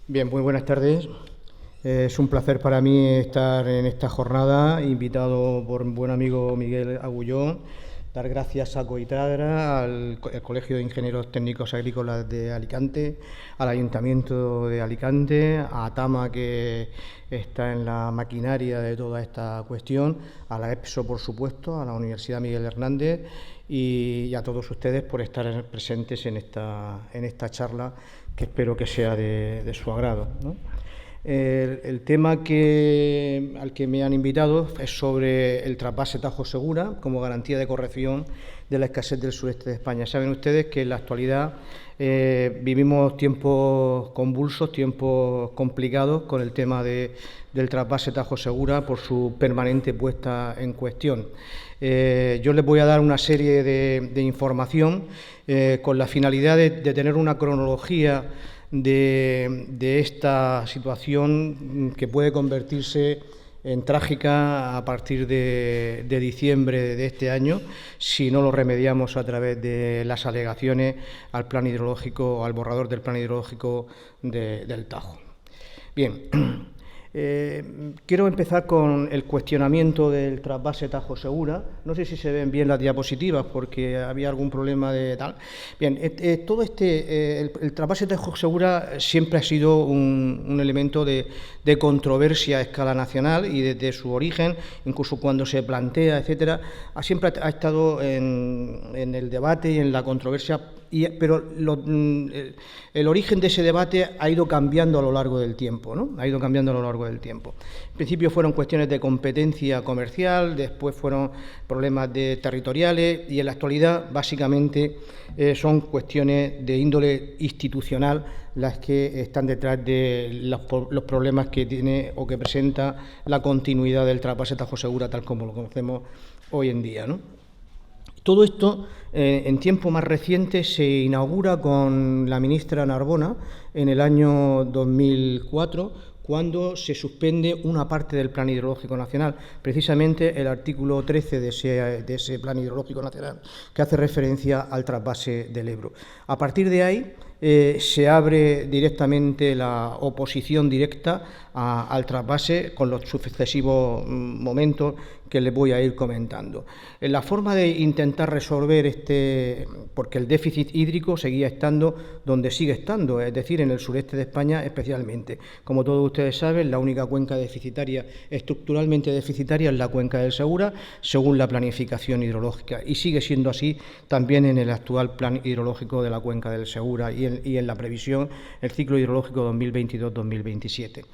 Bien, muy buenas tardes. Es un placer para mí estar en esta jornada, invitado por un buen amigo Miguel Agullón. Dar gracias a Coitagra, al Colegio de Ingenieros Técnicos Agrícolas de Alicante, al Ayuntamiento de Alicante, a Tama, que está en la maquinaria de toda esta cuestión, a la EPSO, por supuesto, a la Universidad Miguel Hernández y a todos ustedes por estar presentes en esta charla, que espero que sea de su agrado, ¿no? El tema al que me han invitado es sobre el trasvase Tajo Segura como garantía de corrección de la escasez del sureste de España. Saben ustedes que en la actualidad vivimos tiempos convulsos, tiempos complicados con el tema del trasvase Tajo Segura por su permanente puesta en cuestión. Yo les voy a dar una serie de información con la finalidad de tener una cronología de esta situación que puede convertirse en trágica a partir de diciembre de este año, si no lo remediamos a través de las alegaciones al plan hidrológico, al borrador del plan hidrológico del Tajo. Bien. Quiero empezar con el cuestionamiento del trasvase Tajo Segura. No sé si se ven bien las diapositivas porque había algún problema de tal. Bien, todo el trasvase Tajo Segura siempre ha sido un elemento de controversia a escala nacional y desde su origen, incluso cuando se plantea, etcétera, siempre ha estado en el debate y en la controversia. Pero el origen de ese debate ha ido cambiando a lo largo del tiempo, ¿no? Ha ido cambiando a lo largo del tiempo. En principio fueron cuestiones de competencia comercial, después fueron problemas territoriales y en la actualidad básicamente son cuestiones de índole institucional las que están detrás de los problemas que tiene o que presenta la continuidad del trasvase Tajo Segura tal como lo conocemos hoy en día, ¿no? Todo esto, en tiempo más reciente, se inaugura con la ministra Narbona en el año 2004, cuando se suspende una parte del Plan Hidrológico Nacional, precisamente el artículo 13 de ese Plan Hidrológico Nacional, que hace referencia al trasvase del Ebro. A partir de ahí se abre directamente la oposición directa al trasvase con los sucesivos momentos que les voy a ir comentando. La forma de intentar resolver porque el déficit hídrico seguía estando donde sigue estando, es decir, en el sureste de España especialmente. Como todos ustedes saben, la única cuenca deficitaria, estructuralmente deficitaria, es la cuenca del Segura, según la planificación hidrológica, y sigue siendo así también en el actual plan hidrológico de la cuenca del Segura y en la previsión, el ciclo hidrológico 2022-2027.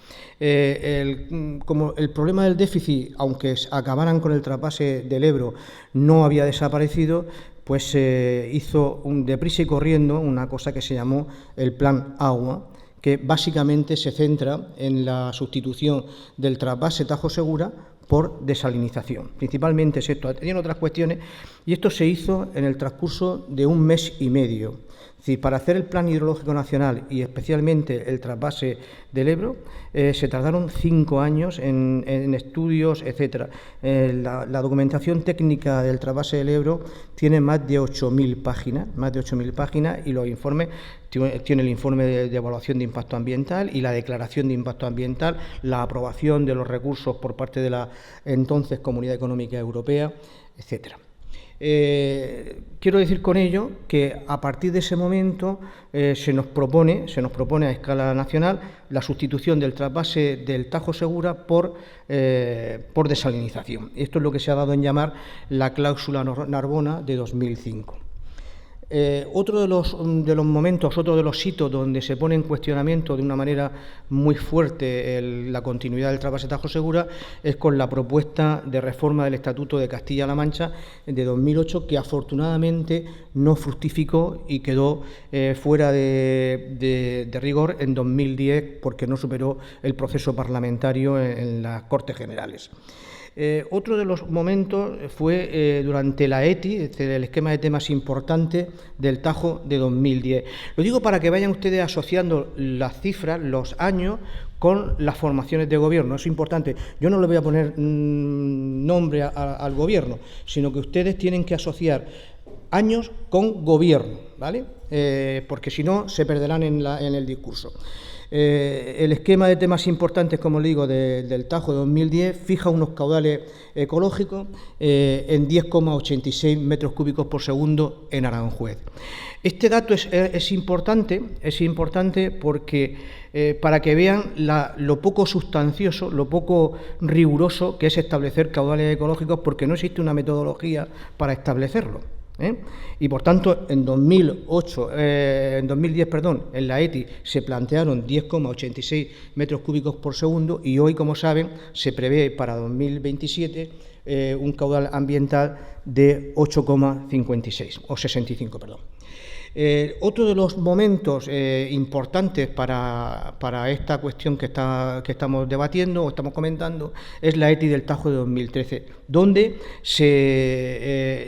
Como el problema del déficit, aunque acabaran con el trasvase del Ebro, no había desaparecido, pues se hizo deprisa y corriendo una cosa que se llamó el Plan Agua, que básicamente se centra en la sustitución del trasvase Tajo Segura por desalinización. Principalmente es esto, tiene otras cuestiones, y esto se hizo en el transcurso de 1 mes y medio. Es decir, para hacer el Plan Hidrológico Nacional y especialmente el trasvase del Ebro, se tardaron 5 años en estudios, etcétera. La documentación técnica del trasvase del Ebro tiene más de 8.000 páginas, y los informes, tiene el informe de evaluación de impacto ambiental y la declaración de impacto ambiental, la aprobación de los recursos por parte de la entonces Comunidad Económica Europea, etcétera. Quiero decir con ello que a partir de ese momento se nos propone a escala nacional la sustitución del trasvase del Tajo Segura por desalinización. Esto es lo que se ha dado en llamar la cláusula Narbona de 2005. Otro de los momentos, otro de los hitos donde se pone en cuestionamiento de una manera muy fuerte la continuidad del trasvase Tajo Segura es con la propuesta de reforma del Estatuto de Castilla-La Mancha de 2008, que afortunadamente no fructificó y quedó fuera de rigor en 2010 porque no superó el proceso parlamentario en las Cortes Generales. Otro de los momentos fue durante la ETI, el esquema de temas importante del Tajo de 2010. Lo digo para que vayan ustedes asociando las cifras, los años, con las formaciones de gobierno. Es importante. Yo no le voy a poner nombre al gobierno, sino que ustedes tienen que asociar años con gobierno, ¿vale? Porque si no, se perderán en el discurso. El esquema de temas importantes, como le digo, del Tajo de 2010 fija unos caudales ecológicos en 10,86 metros cúbicos por segundo en Aranjuez. Este dato es importante porque para que vean lo poco sustancioso, lo poco riguroso que es establecer caudales ecológicos, porque no existe una metodología para establecerlo. Y por tanto, en 2010, en la ETI se plantearon 10,86 metros cúbicos por segundo y hoy, como saben, se prevé para 2027 un caudal ambiental de 8,56 o 65, perdón. Otro de los momentos importantes para esta cuestión que estamos debatiendo o estamos comentando es la ETI del Tajo de 2013, donde se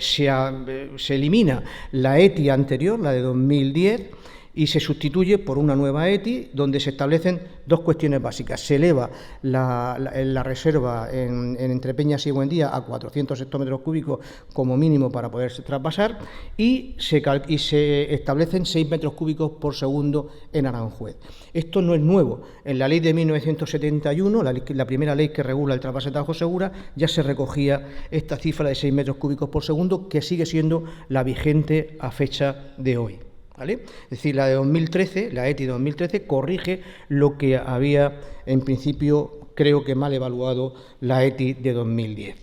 elimina la ETI anterior, la de 2010, y se sustituye por una nueva ETI donde se establecen dos cuestiones básicas. Se eleva la reserva en Entrepeñas y Buendía a 400 hectómetros cúbicos como mínimo para poderse traspasar y se establecen 6 metros cúbicos por segundo en Aranjuez. Esto no es nuevo. En la ley de 1971, la primera ley que regula el trasvase de Tajo Segura, ya se recogía esta cifra de 6 metros cúbicos por segundo, que sigue siendo la vigente a fecha de hoy. ¿Vale? Es decir, la de 2013, la ETI de 2013, corrige lo que había, en principio, creo que mal evaluado la ETI de 2010.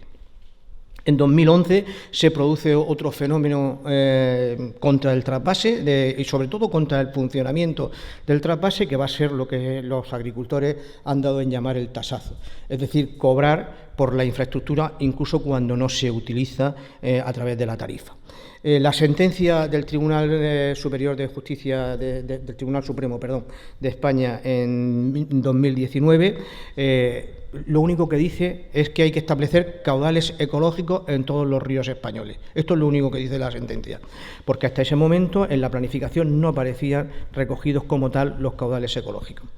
En 2011 se produce otro fenómeno contra el trasvase y sobre todo contra el funcionamiento del trasvase, que va a ser lo que los agricultores han dado en llamar el tasazo, es decir, cobrar por la infraestructura incluso cuando no se utiliza a través de la tarifa. La sentencia del Tribunal Superior de Justicia, del Tribunal Supremo, de España en 2019, lo único que dice es que hay que establecer caudales ecológicos en todos los ríos españoles. Esto es lo único que dice la sentencia, porque hasta ese momento en la planificación no aparecían recogidos como tal los caudales ecológicos.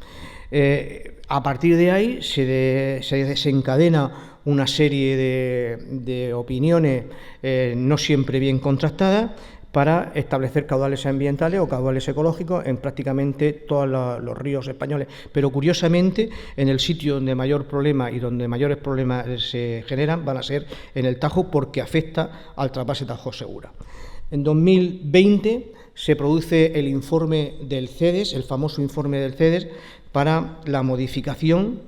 A partir de ahí se desencadena una serie de opiniones no siempre bien contrastadas para establecer caudales ambientales o caudales ecológicos en prácticamente todos los ríos españoles. Pero curiosamente, en el sitio donde mayor problema y donde mayores problemas se generan van a ser en el Tajo, porque afecta al trasvase Tajo Segura. En 2020 se produce el informe del CEDES, el famoso informe del CEDES, para la modificación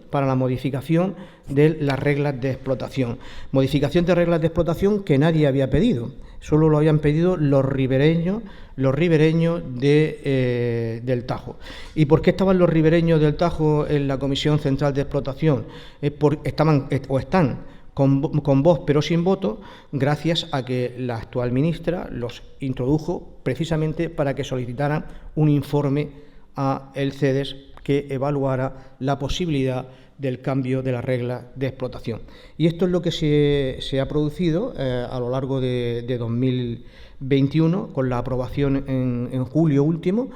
de las reglas de explotación. Modificación de reglas de explotación que nadie había pedido, solo lo habían pedido los ribereños del Tajo. ¿Y por qué estaban los ribereños del Tajo en la Comisión Central de Explotación? Están con voz pero sin voto, gracias a que la actual ministra los introdujo precisamente para que solicitaran un informe a el CEDES que evaluara la posibilidad del cambio de las reglas de explotación. Y esto es lo que se ha producido a lo largo de 2021 con la aprobación en julio último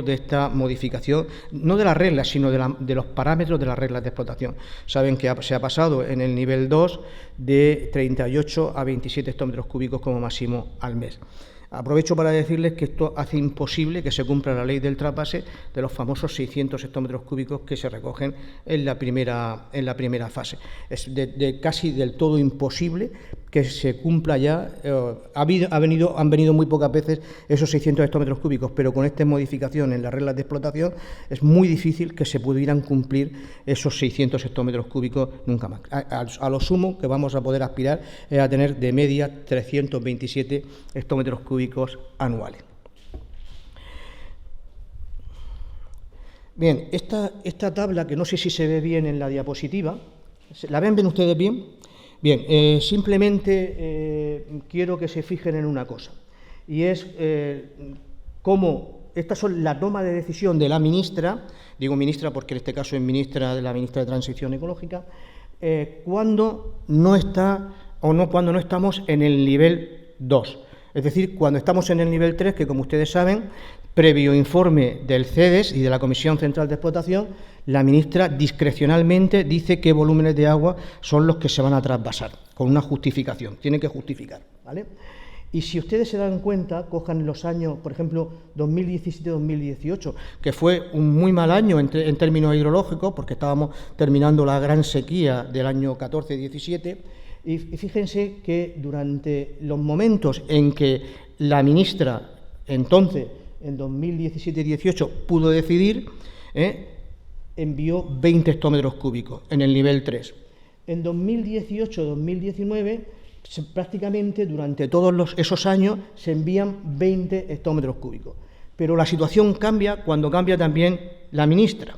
de esta modificación, no de las reglas, sino de los parámetros de las reglas de explotación. Saben que se ha pasado en el nivel 2 de 38 a 27 hectómetros cúbicos como máximo al mes. Aprovecho para decirles que esto hace imposible que se cumpla la ley del trasvase de los famosos 600 hectómetros cúbicos que se recogen en la primera fase. Es casi del todo imposible que se cumpla ya. Han venido muy pocas veces esos 600 hectómetros cúbicos, pero con esta modificación en las reglas de explotación es muy difícil que se pudieran cumplir esos 600 hectómetros cúbicos nunca más. A lo sumo que vamos a poder aspirar es a tener de media 327 hectómetros cúbicos anuales. Bien, esta tabla, que no sé si se ve bien en la diapositiva, ¿la ven ustedes bien? Bien, simplemente quiero que se fijen en una cosa, y es cómo estas son la toma de decisión de la ministra, digo ministra porque en este caso es la ministra de Transición Ecológica, cuando no estamos en el nivel 2. Es decir, cuando estamos en el nivel 3, que como ustedes saben, previo informe del CEDES y de la Comisión Central de Explotación, la ministra discrecionalmente dice qué volúmenes de agua son los que se van a trasvasar, con una justificación, tiene que justificar, ¿vale? Y si ustedes se dan cuenta, cojan los años, por ejemplo, 2017-2018, que fue un muy mal año en términos hidrológicos, porque estábamos terminando la gran sequía del año 14-17, y fíjense que durante los momentos en que la ministra, entonces, en 2017-18, pudo decidir, envió 20 hectómetros cúbicos en el nivel 3. En 2018-2019, prácticamente durante todos esos años se envían 20 hectómetros cúbicos. Pero la situación cambia cuando cambia también la ministra.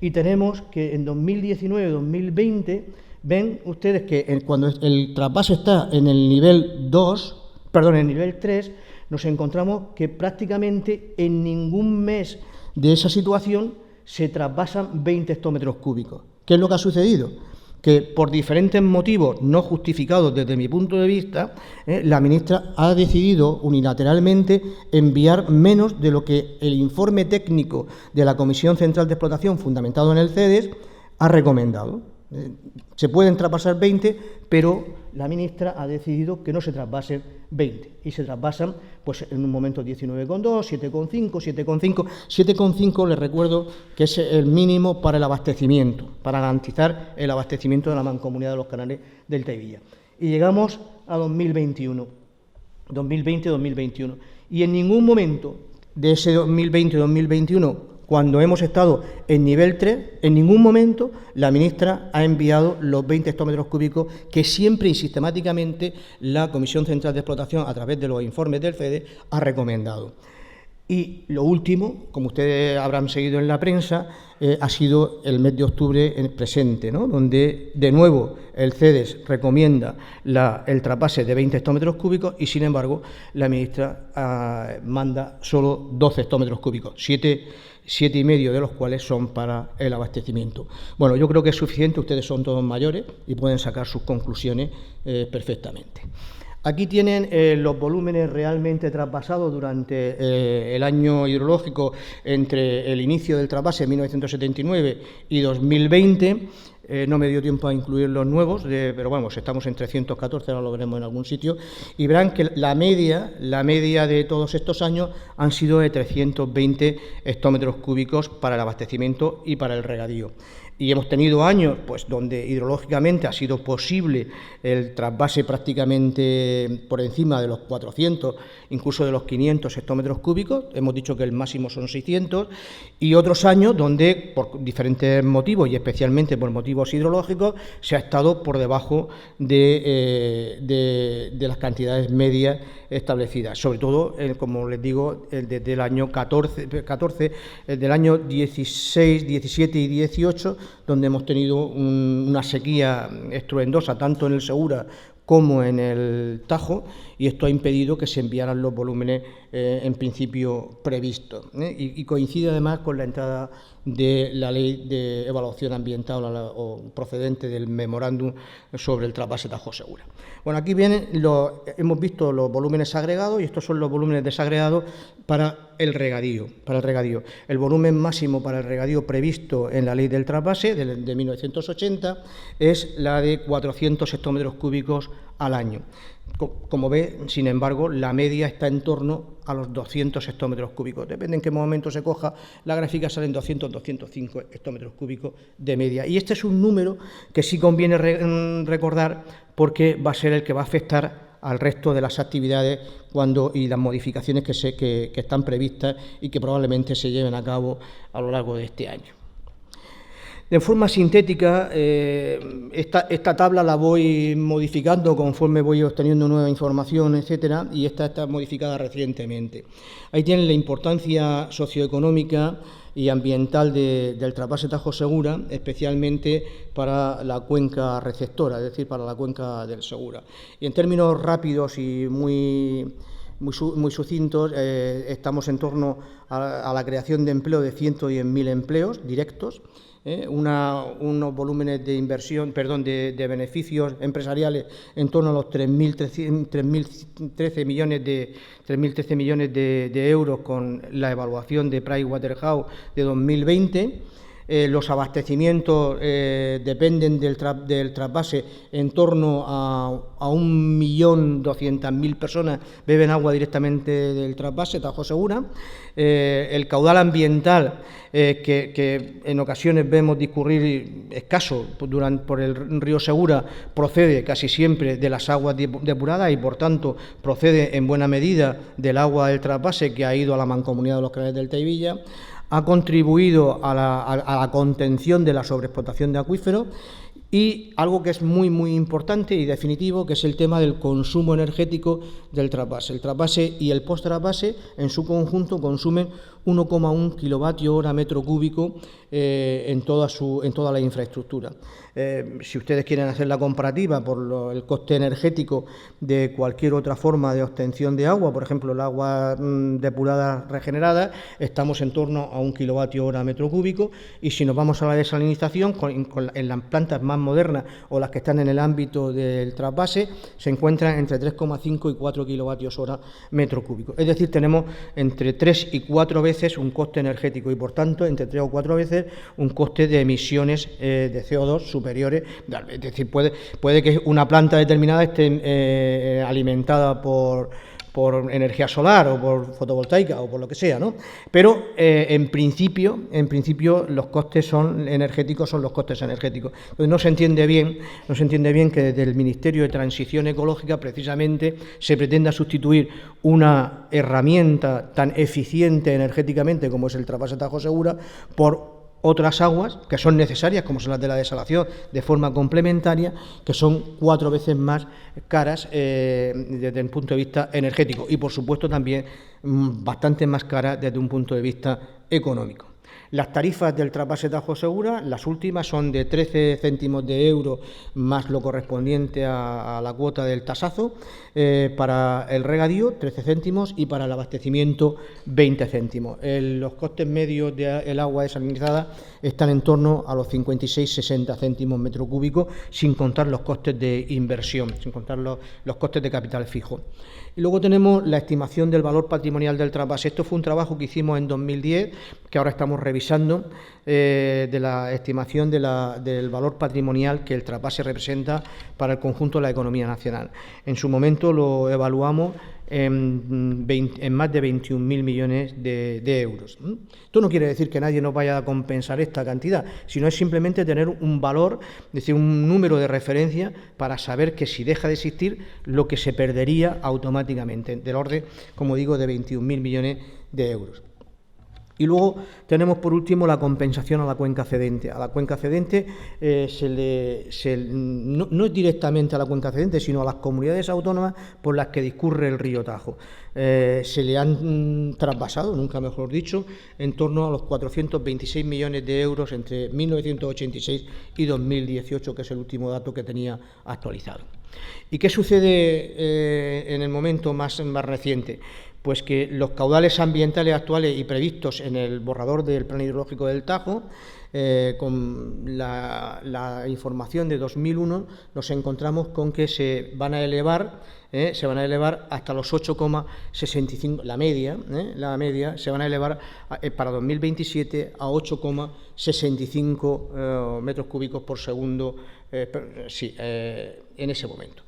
Y tenemos que en 2019-2020, ven ustedes que cuando el trasvase está en el nivel 3, nos encontramos que prácticamente en ningún mes de esa situación se trasvasan 20 hectómetros cúbicos. ¿Qué es lo que ha sucedido? Que por diferentes motivos no justificados desde mi punto de vista, la ministra ha decidido unilateralmente enviar menos de lo que el informe técnico de la Comisión Central de Explotación, fundamentado en el CEDES, ha recomendado. Se pueden traspasar 20, pero la ministra ha decidido que no se traspasen 20 y se traspasan pues en un momento 19,2, 7,5, 7,5. 7,5 les recuerdo que es el mínimo para el abastecimiento, para garantizar el abastecimiento de la mancomunidad de los canales del Tevilla. Y llegamos a 2021, 2020-2021. Y en ningún momento de ese 2020-2021, cuando hemos estado en nivel 3, en ningún momento la ministra ha enviado los 20 hectómetros cúbicos que siempre y sistemáticamente la Comisión Central de Explotación, a través de los informes del CEDES, ha recomendado. Y lo último, como ustedes habrán seguido en la prensa, ha sido el mes de octubre presente, ¿no?, donde de nuevo el CEDES recomienda el trasvase de 20 hectómetros cúbicos y, sin embargo, la ministra manda solo 12 hectómetros cúbicos, 7,5 de los cuales son para el abastecimiento. Bueno, yo creo que es suficiente, ustedes son todos mayores y pueden sacar sus conclusiones perfectamente. Aquí tienen los volúmenes realmente trasvasados durante el año hidrológico entre el inicio del trasvase, 1979, y 2020. No me dio tiempo a incluir los nuevos, pero vamos, estamos en 314, ahora lo veremos en algún sitio, y verán que la media de todos estos años han sido de 320 hectómetros cúbicos para el abastecimiento y para el regadío. Y hemos tenido años pues donde hidrológicamente ha sido posible el trasvase prácticamente por encima de los 400, incluso de los 500 hectómetros cúbicos. Hemos dicho que el máximo son 600, y otros años donde por diferentes motivos y especialmente por motivos hidrológicos se ha estado por debajo de las cantidades medias establecidas, sobre todo, como les digo, desde el año 14, del año 16, 17 y 18, donde hemos tenido una sequía estruendosa tanto en el Segura como en el Tajo, y esto ha impedido que se enviaran los volúmenes en principio previstos. Y coincide además con la entrada de la Ley de Evaluación Ambiental o procedente del memorándum sobre el trasvase Tajo Segura. Bueno, aquí vienen hemos visto los volúmenes agregados y estos son los volúmenes desagregados para el regadío. El volumen máximo para el regadío previsto en la Ley del Trasvase de 1980 es la de 400 hectómetros cúbicos al año. Como ve, sin embargo, la media está en torno a los 200 hectómetros cúbicos. Depende en qué momento se coja la gráfica, salen 200-205 hectómetros cúbicos de media. Y este es un número que sí conviene recordar porque va a ser el que va a afectar al resto de las actividades y las modificaciones que están previstas y que probablemente se lleven a cabo a lo largo de este año. De forma sintética, esta tabla la voy modificando conforme voy obteniendo nueva información, etcétera, y esta está modificada recientemente. Ahí tienen la importancia socioeconómica y ambiental del trasvase Tajo Segura, especialmente para la cuenca receptora, es decir, para la cuenca del Segura. Y en términos rápidos y muy sucintos, estamos en torno a la creación de empleo de 110.000 empleos directos, unos volúmenes de inversión, de beneficios empresariales en torno a los 3.013 millones de euros con la evaluación de Pricewaterhouse de 2020, los abastecimientos dependen del trasvase. En torno a 1.200.000 personas beben agua directamente del trasvase Tajo Segura. El caudal ambiental que en ocasiones vemos discurrir escaso por el río Segura procede casi siempre de las aguas depuradas y, por tanto, procede en buena medida del agua del trasvase que ha ido a la Mancomunidad de los Canales del Teivilla. Ha contribuido a la contención de la sobreexplotación de acuíferos y algo que es muy, muy importante y definitivo, que es el tema del consumo energético del trasvase. El trasvase y el post-trasvase en su conjunto consumen 1,1 kWh metro cúbico en toda la infraestructura. Si ustedes quieren hacer la comparativa por el coste energético de cualquier otra forma de obtención de agua, por ejemplo, el agua depurada regenerada, estamos en torno a 1 kWh metro cúbico, y si nos vamos a la desalinización, en las plantas más modernas o las que están en el ámbito del trasvase, se encuentran entre 3,5 y 4 kWh metro cúbico. Es decir, tenemos entre 3 y 4 veces un coste energético y, por tanto, entre 3 o 4 veces un coste de emisiones de CO2 superiores. Es decir, puede que una planta determinada esté alimentada por energía solar o por fotovoltaica o por lo que sea, ¿no? Pero en principio los costes energéticos son los costes energéticos. Entonces no se entiende bien que desde el Ministerio de Transición Ecológica precisamente se pretenda sustituir una herramienta tan eficiente energéticamente como es el trasvase Tajo Segura por otras aguas que son necesarias, como son las de la desalación, de forma complementaria, que son 4 veces más caras desde el punto de vista energético y, por supuesto, también bastante más caras desde un punto de vista económico. Las tarifas del trasvase Tajo Segura, las últimas, son de 13 céntimos de euro más lo correspondiente a la cuota del tasazo, para el regadío 13 céntimos y para el abastecimiento 20 céntimos. Los costes medios del agua desalinizada están en torno a los 56-60 céntimos metro cúbico, sin contar los costes de inversión, sin contar los costes de capital fijo. Y luego tenemos la estimación del valor patrimonial del trasvase. Esto fue un trabajo que hicimos en 2010, que ahora estamos revisando, de la estimación del valor patrimonial que el trasvase representa para el conjunto de la economía nacional. En su momento lo evaluamos en más de 21.000 millones de euros. Esto no quiere decir que nadie nos vaya a compensar esta cantidad, sino es simplemente tener un valor, es decir, un número de referencia para saber que si deja de existir, lo que se perdería automáticamente, del orden, como digo, de 21.000 millones de euros. Y luego tenemos, por último, la compensación a la cuenca cedente. A la cuenca cedente no es directamente a la cuenca cedente, sino a las comunidades autónomas por las que discurre el río Tajo. Se le han trasvasado, nunca mejor dicho, en torno a los 426 millones de euros entre 1986 y 2018, que es el último dato que tenía actualizado. ¿Y qué sucede en el momento más reciente? Pues que los caudales ambientales actuales y previstos en el borrador del Plan Hidrológico del Tajo, con la información de 2001, nos encontramos con que se van a elevar hasta los 8,65, la media se van a elevar para 2027 a 8,65 metros cúbicos por segundo, en ese momento.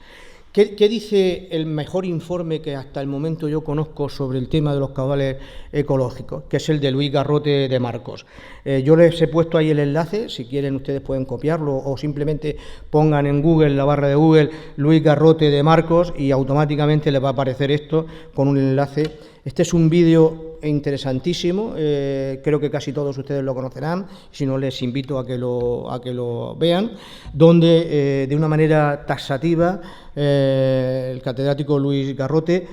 ¿Qué dice el mejor informe que hasta el momento yo conozco sobre el tema de los caudales ecológicos, que es el de Luis Garrote de Marcos? Yo les he puesto ahí el enlace, si quieren ustedes pueden copiarlo o simplemente pongan en Google, la barra de Google, Luis Garrote de Marcos y automáticamente les va a aparecer esto con un enlace. Este es un vídeo interesantísimo, creo que casi todos ustedes lo conocerán, si no les invito a que lo vean, donde de una manera taxativa el catedrático Luis Garrote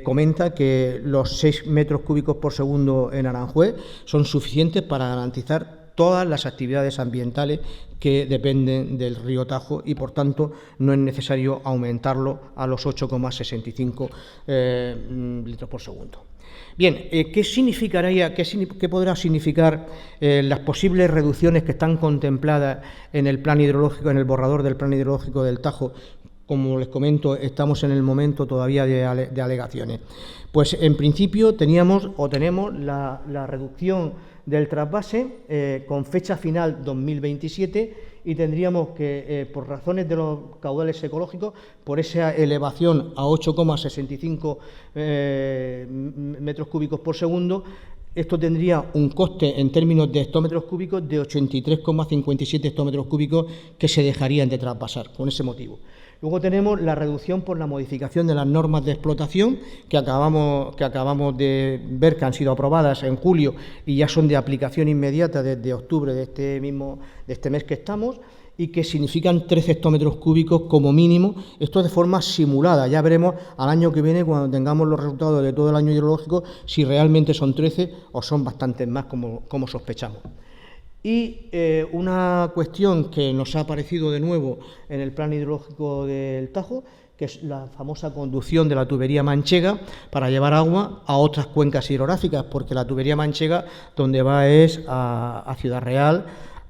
comenta que los 6 metros cúbicos por segundo en Aranjuez son suficientes para garantizar todas las actividades ambientales que dependen del río Tajo y, por tanto, no es necesario aumentarlo a los 8,65 litros por segundo. Bien, ¿qué podrá significar las posibles reducciones que están contempladas en el plan hidrológico, en el borrador del Plan Hidrológico del Tajo, como les comento, estamos en el momento todavía de alegaciones. Pues en principio tenemos la reducción del trasvase con fecha final 2027 y tendríamos que, por razones de los caudales ecológicos, por esa elevación a 8,65 metros cúbicos por segundo, esto tendría un coste en términos de hectómetros cúbicos de 83,57 hectómetros cúbicos que se dejarían de trasvasar con ese motivo. Luego tenemos la reducción por la modificación de las normas de explotación que acabamos de ver que han sido aprobadas en julio y ya son de aplicación inmediata desde octubre de este mes que estamos, y que significan 13 hectómetros cúbicos como mínimo, esto de forma simulada. Ya veremos al año que viene, cuando tengamos los resultados de todo el año hidrológico, si realmente son 13 o son bastantes más como sospechamos. Y una cuestión que nos ha aparecido de nuevo en el plan hidrológico del Tajo, que es la famosa conducción de la tubería manchega para llevar agua a otras cuencas hidrográficas, porque la tubería manchega donde va es a Ciudad Real,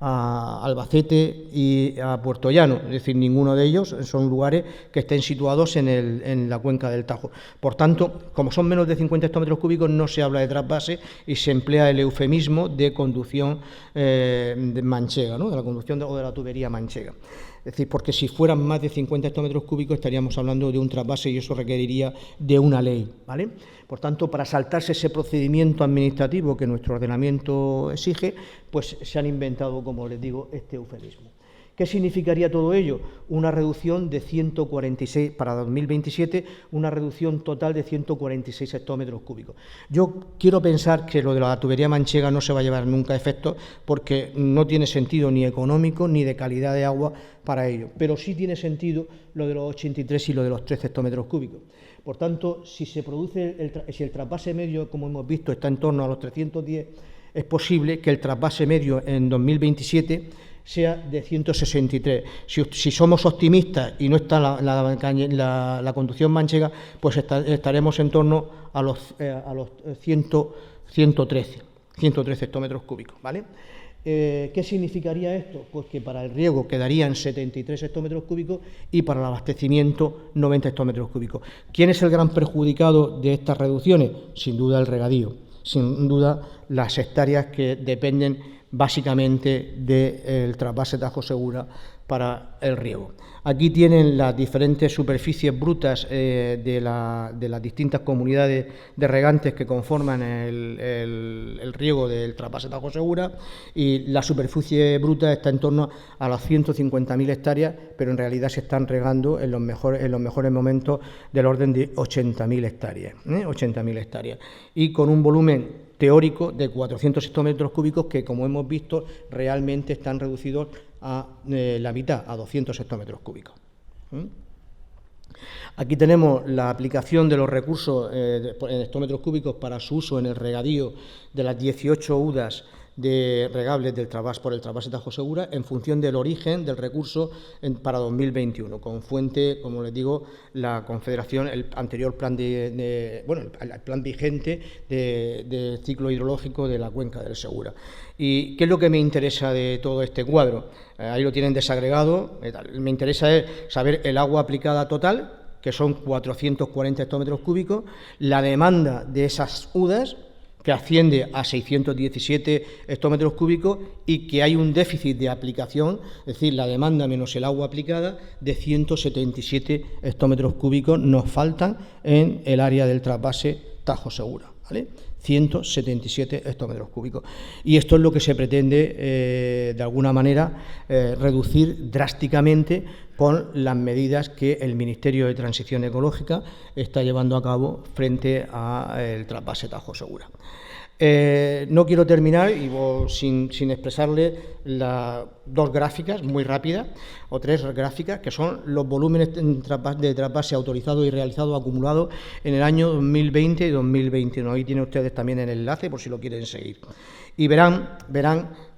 a Albacete y a Puerto Llano, es decir, ninguno de ellos son lugares que estén situados en la cuenca del Tajo. Por tanto, como son menos de 50 hectómetros cúbicos, no se habla de trasvase y se emplea el eufemismo de conducción de manchega, ¿no?, de la conducción o de la tubería manchega. Es decir, porque si fueran más de 50 hectómetros cúbicos estaríamos hablando de un trasvase y eso requeriría de una ley, ¿vale? Por tanto, para saltarse ese procedimiento administrativo que nuestro ordenamiento exige, pues se han inventado, como les digo, este eufemismo. ¿Qué significaría todo ello? Una reducción de 146, para 2027, una reducción total de 146 hectómetros cúbicos. Yo quiero pensar que lo de la tubería manchega no se va a llevar nunca a efecto porque no tiene sentido ni económico ni de calidad de agua para ello, pero sí tiene sentido lo de los 83 y lo de los 13 hectómetros cúbicos. Por tanto, si el trasvase medio, como hemos visto, está en torno a los 310, es posible que el trasvase medio en 2027 sea de 163. Si somos optimistas y no está la conducción manchega, pues estaremos en torno a los 113 hectómetros cúbicos, ¿vale? ¿Qué significaría esto? Pues que para el riego quedarían 73 hectómetros cúbicos y para el abastecimiento 90 hectómetros cúbicos. ¿Quién es el gran perjudicado de estas reducciones? Sin duda el regadío, sin duda las hectáreas que dependen básicamente del trasvase Tajo Segura para el riego. Aquí tienen las diferentes superficies brutas de las distintas comunidades de regantes que conforman el riego del trasvase Tajo Segura, y la superficie bruta está en torno a las 150.000 hectáreas, pero en realidad se están regando en los mejores momentos del orden de 80.000 hectáreas, 80.000 hectáreas, y con un volumen teórico de 400 hectómetros cúbicos que, como hemos visto, realmente están reducidos a la mitad, a 200 hectómetros cúbicos. Aquí tenemos la aplicación de los recursos en hectómetros cúbicos para su uso en el regadío de las 18 UDAs de regables por el trasvase Tajo Segura en función del origen del recurso para 2021, con fuente, como les digo, la Confederación, el anterior plan el plan vigente de ciclo hidrológico de la cuenca del Segura. ¿Y qué es lo que me interesa de todo este cuadro? Ahí lo tienen desagregado. Me interesa saber el agua aplicada total, que son 440 hectómetros cúbicos, la demanda de esas UDAs, que asciende a 617 hectómetros cúbicos, y que hay un déficit de aplicación, es decir, la demanda menos el agua aplicada, de 177 hectómetros cúbicos nos faltan en el área del trasvase Tajo Segura, ¿vale? 177 hectómetros cúbicos. Y esto es lo que se pretende, de alguna manera, reducir drásticamente con las medidas que el Ministerio de Transición Ecológica está llevando a cabo frente al trasvase Tajo Segura. No quiero terminar sin expresarle dos gráficas muy rápidas, o tres gráficas, que son los volúmenes de trasvase autorizado y realizado acumulados en el año 2020 y 2021. Ahí tienen ustedes también el enlace por si lo quieren seguir. Y verán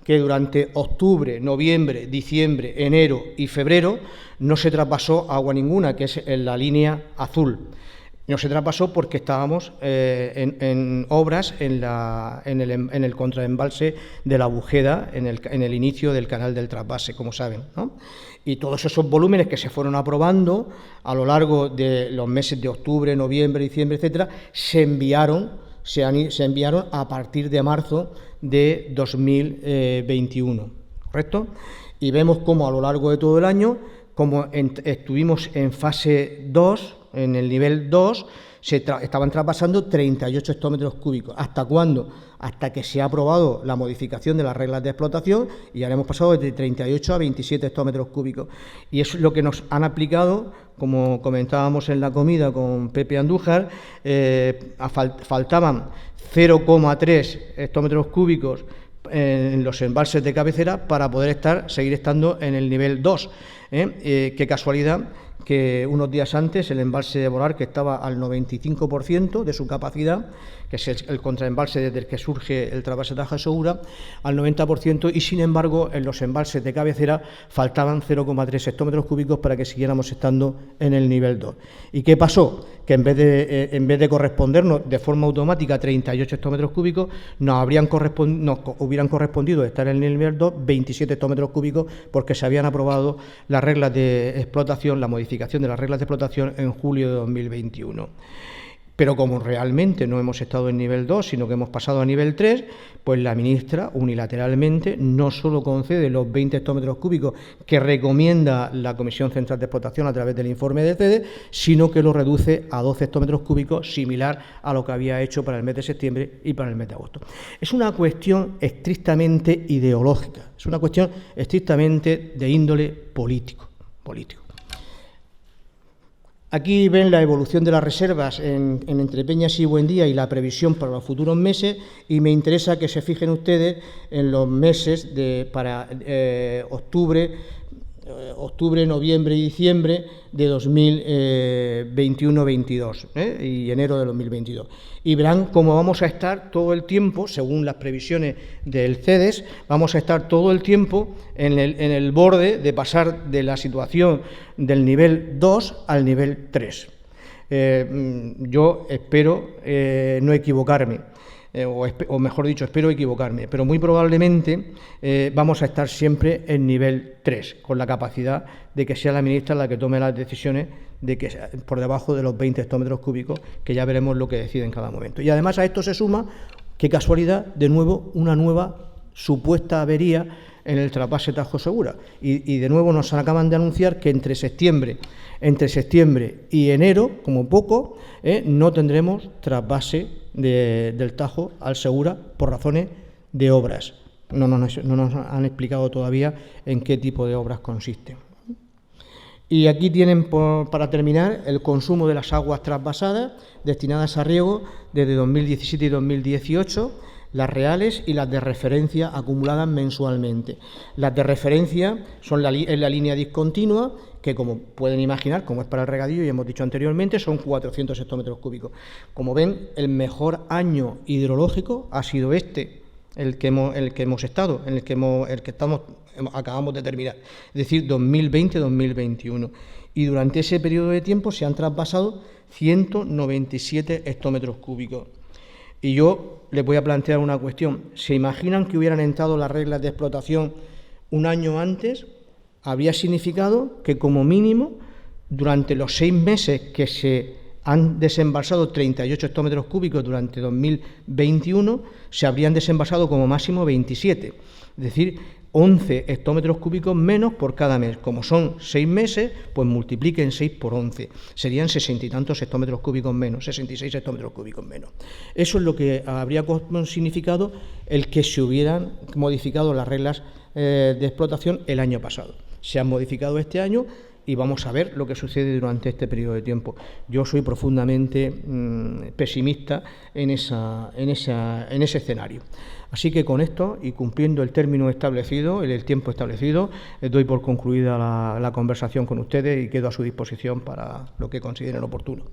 que durante octubre, noviembre, diciembre, enero y febrero no se traspasó agua ninguna, que es en la línea azul. No se traspasó porque estábamos en obras en el contraembalse de la Bujeda, en el inicio del canal del trasvase, como saben, ¿no? Y todos esos volúmenes que se fueron aprobando a lo largo de los meses de octubre, noviembre, diciembre, etcétera, se enviaron a partir de marzo de 2021, ¿correcto? Y vemos cómo a lo largo de todo el año, como estuvimos en fase 2, en el nivel 2, estaban traspasando 38 hectómetros cúbicos. ¿Hasta cuándo? Hasta que se ha aprobado la modificación de las reglas de explotación y ahora hemos pasado de 38 a 27 hectómetros cúbicos. Y eso es lo que nos han aplicado, como comentábamos en la comida con Pepe Andújar, faltaban 0,3 hectómetros cúbicos en los embalses de cabecera para poder seguir estando en el nivel 2. Qué casualidad que unos días antes el embalse de Borar, que estaba al 95% de su capacidad, que es el contraembalse desde el que surge el trasvase Tajo Segura, al 90%, y sin embargo en los embalses de cabecera faltaban 0,3 hectómetros cúbicos para que siguiéramos estando en el nivel 2. ¿Y qué pasó? Que en vez de correspondernos de forma automática 38 hectómetros cúbicos, nos hubieran correspondido estar en el nivel 2 27 hectómetros cúbicos, porque se habían aprobado las reglas de explotación, la modificación de las reglas de explotación en julio de 2021. Pero como realmente no hemos estado en nivel 2, sino que hemos pasado a nivel 3, pues la ministra unilateralmente no solo concede los 20 hectómetros cúbicos que recomienda la Comisión Central de Explotación a través del informe de CEDE, sino que lo reduce a 12 hectómetros cúbicos, similar a lo que había hecho para el mes de septiembre y para el mes de agosto. Es una cuestión estrictamente ideológica, es una cuestión estrictamente de índole político. Aquí ven la evolución de las reservas en Entrepeñas y Buendía y la previsión para los futuros meses, y me interesa que se fijen ustedes en los meses para octubre, noviembre y diciembre de 2021-22 y enero de 2022. Y verán cómo vamos a estar todo el tiempo, según las previsiones del CEDES, vamos a estar todo el tiempo en el borde de pasar de la situación del nivel 2 al nivel 3. Yo espero no equivocarme. O mejor dicho, espero equivocarme, pero muy probablemente vamos a estar siempre en nivel 3, con la capacidad de que sea la ministra la que tome las decisiones de que por debajo de los 20 hectómetros cúbicos, que ya veremos lo que decide en cada momento. Y además a esto se suma, qué casualidad, de nuevo una nueva supuesta avería en el trasvase Tajo Segura. Y de nuevo nos acaban de anunciar que entre septiembre y enero, como poco, no tendremos trasvase del Tajo al Segura por razones de obras. No nos han explicado todavía en qué tipo de obras consisten. Y aquí tienen, para terminar, el consumo de las aguas trasvasadas destinadas a riego desde 2017 y 2018, las reales y las de referencia acumuladas mensualmente. Las de referencia son en la línea discontinua, que como pueden imaginar, como es para el regadío, y hemos dicho anteriormente, son 400 hectómetros cúbicos. Como ven, el mejor año hidrológico ha sido el que hemos estado, acabamos de terminar, es decir, 2020-2021. Y durante ese periodo de tiempo se han traspasado 197 hectómetros cúbicos. Y yo les voy a plantear una cuestión. ¿Se imaginan que hubieran entrado las reglas de explotación un año antes? Habría significado que, como mínimo, durante los 6 meses que se han desembalsado 38 hectómetros cúbicos durante 2021, se habrían desembalsado como máximo 27. Es decir, 11 hectómetros cúbicos menos por cada mes. Como son 6 meses, pues multipliquen 6 por 11. Serían 60 y tantos hectómetros cúbicos menos, 66 hectómetros cúbicos menos. Eso es lo que habría significado el que se hubieran modificado las reglas de explotación el año pasado. Se han modificado este año y vamos a ver lo que sucede durante este periodo de tiempo. Yo soy profundamente pesimista en ese escenario. Así que con esto, y cumpliendo el término establecido, el tiempo establecido, doy por concluida la conversación con ustedes y quedo a su disposición para lo que consideren oportuno.